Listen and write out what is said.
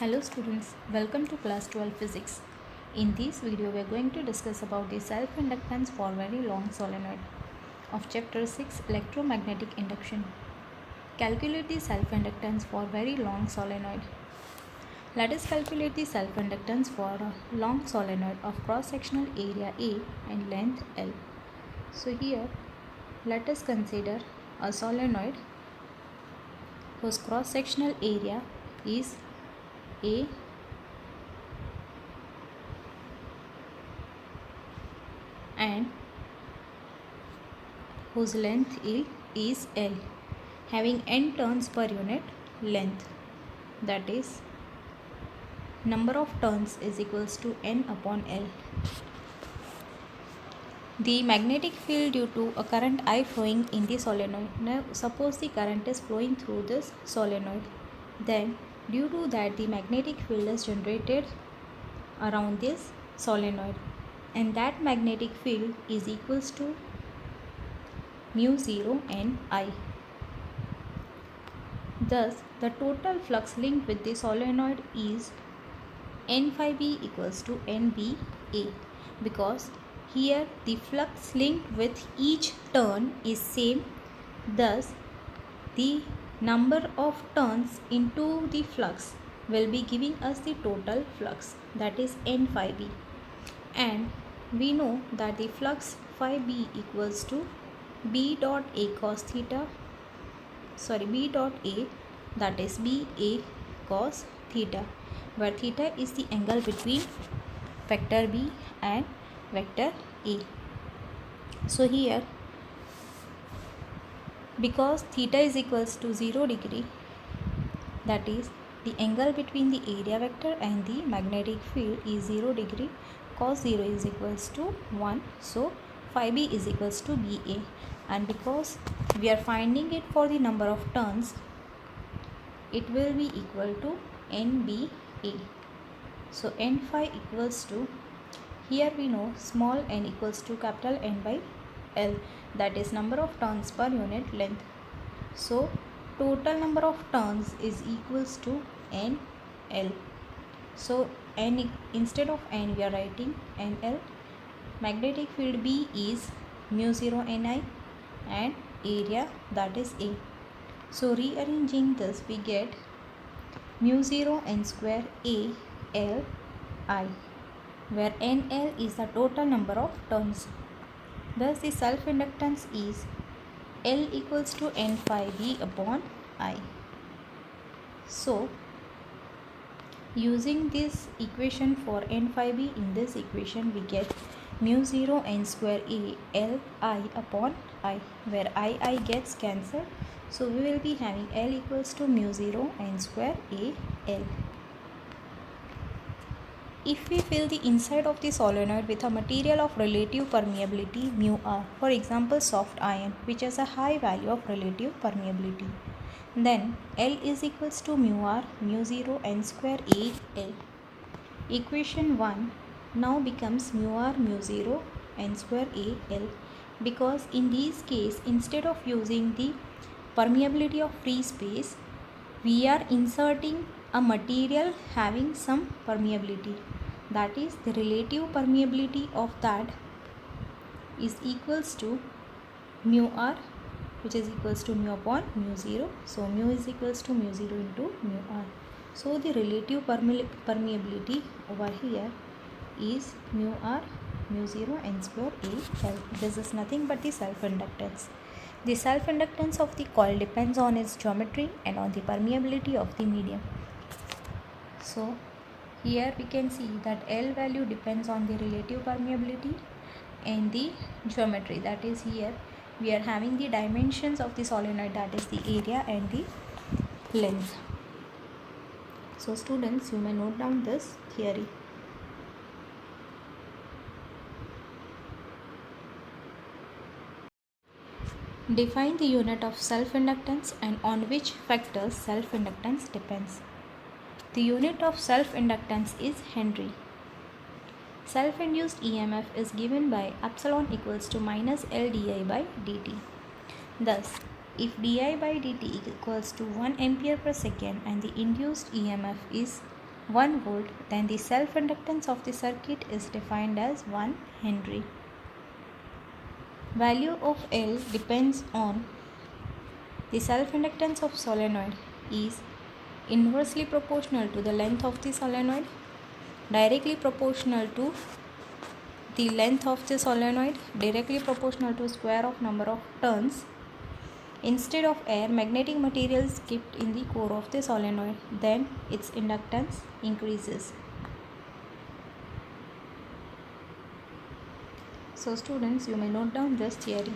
Hello students, welcome to class 12 physics. In this video we are going to discuss about the self-inductance for very long solenoid of chapter 6 electromagnetic induction. Calculate the self-inductance for very long solenoid. Let us calculate the self-inductance for a long solenoid of cross-sectional area A and length L. So here let us consider a solenoid whose cross-sectional area is A and whose length is L, having n turns per unit length, that is number of turns is equals to n upon L. The magnetic field due to a current I flowing in the solenoid. Now suppose the current is flowing through this solenoid, then due to that the magnetic field is generated around this solenoid, and that magnetic field is equals to mu 0 n I. Thus, the total flux linked with the solenoid is n phi b equals to nba, because here the flux linked with each turn is same. Thus, the number of turns into the flux will be giving us the total flux, that is n phi b. And we know that the flux phi b equals to b dot a cos theta, b dot a, that is b a cos theta, where theta is the angle between vector b and vector a. So here, because theta is equals to 0 degree, that is the angle between the area vector and the magnetic field is 0 degree, cos 0 is equals to 1, so phi b is equals to ba. And because we are finding it for the number of turns, it will be equal to nba. So n phi equals to, here we know small n equals to capital N by L, that is number of turns per unit length. So total number of turns is equals to n L. So n, instead of n we are writing nl. Magnetic field B is mu 0 ni and area, that is A. So rearranging this, we get mu 0 n square A L I, where nl is the total number of turns. Thus the self-inductance is L equals to n phi b upon I. So using this equation for n phi b, in this equation we get mu 0 n square A L I upon I, where I gets cancelled. So we will be having L equals to mu 0 n square A L. If we fill the inside of the solenoid with a material of relative permeability mu r, for example soft iron, which has a high value of relative permeability, then L is equals to mu r mu 0 n square A L. Equation 1 now becomes mu r mu 0 n square A L, because in this case, instead of using the permeability of free space, we are inserting a material having some permeability, that is the relative permeability of that is equals to mu r, which is equals to mu upon mu 0. So mu is equals to mu 0 into mu r. So the relative permeability over here is mu r mu 0 n square A L. This is nothing but the self-inductance. The self-inductance of the coil depends on its geometry and on the permeability of the medium. So here we can see that L value depends on the relative permeability and the geometry, that is here we are having the dimensions of the solenoid, that is the area and the length. So students, you may note down this theory. Define the unit of self-inductance and on which factors self-inductance depends. The unit of self-inductance is Henry. Self-induced EMF is given by epsilon equals to minus L di by dt. Thus, if di by dt equals to 1 ampere per second and the induced EMF is 1 volt, then the self-inductance of the circuit is defined as 1 Henry. Value of L depends on the self-inductance of solenoid is inversely proportional to the length of the solenoid, directly proportional to the length of the solenoid, directly proportional to square of number of turns. Instead of air, magnetic material is kept in the core of the solenoid, then its inductance increases. So students, you may note down this theory.